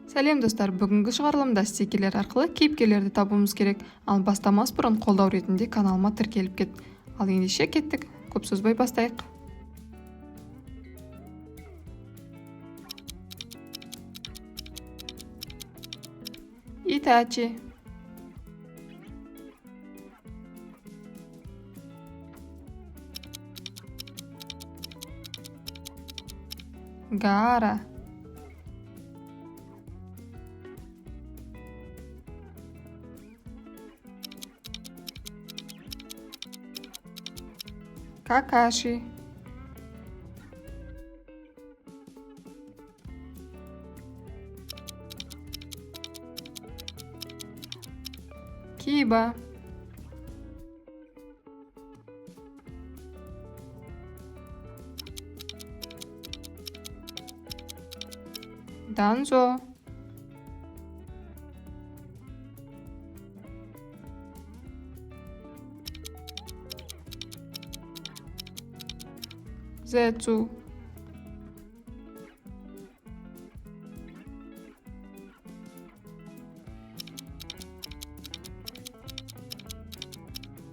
Сәлем достар, бүгінгі шығарылымда стикерлер арқылы кейіпкерлерді табуымыз керек. Ал бастамас бұрын қолдау ретінде каналыма тіркеліп кет. Ал ендеше кеттік, көп сөзбай бастайық. Итачи, Гара, Какаши, Киба, Данзо, Зецу,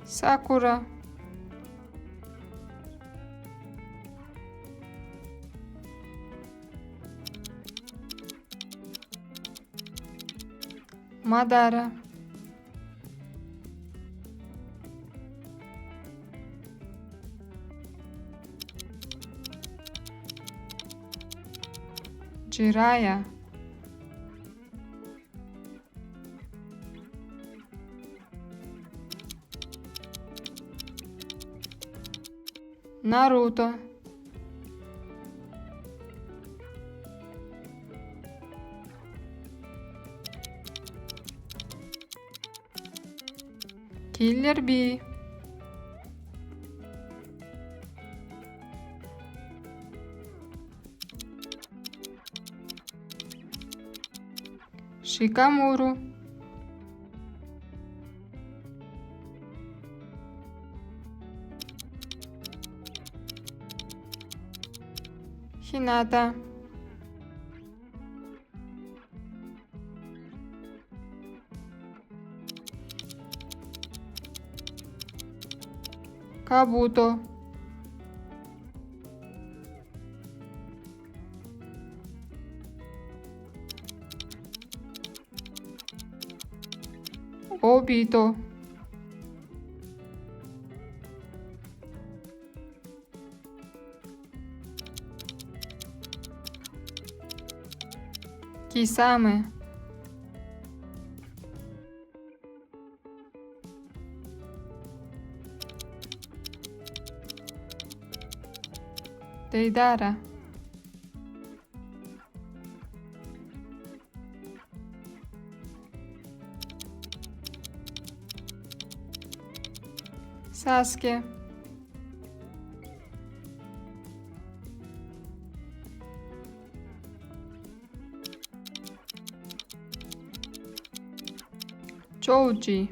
Сакура, Мадара, Джирая, Наруто, Киллер Би, Шикамуру, Хината, Кабуто, Обито, Кисаме, Дейдара, Саске, Чоуджи,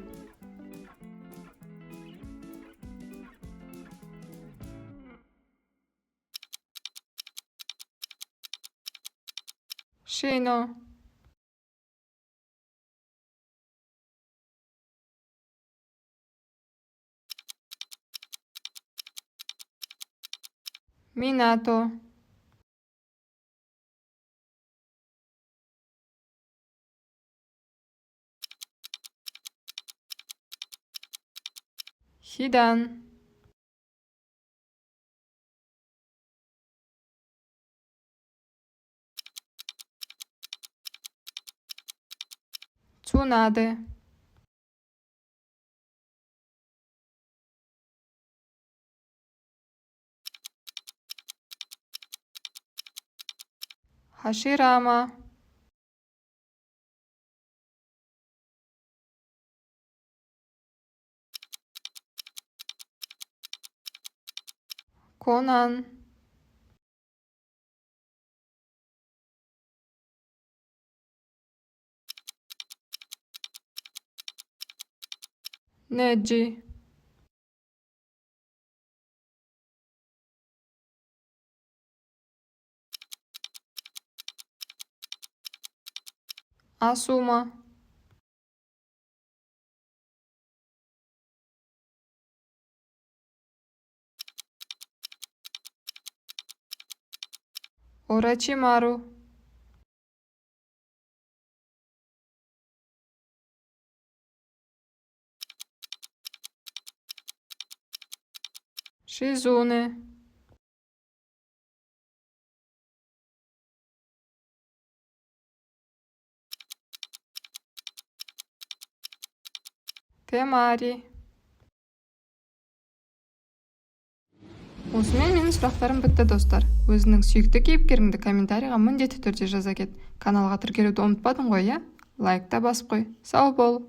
Шино, Минато, Хидан, Цунаде, Хаширама, Конан, Неджи, Асума. Орачимару. Шизуне. Темари. Осымен менің сұрақтарым бітті, достар. Өзінің сүйікті кейіпкеріңді комментарийға міндетті түрде жаза кет. Каналға тіркелуді ұмытпадың ғой, иә? Лайк та басып қой. Сау бол!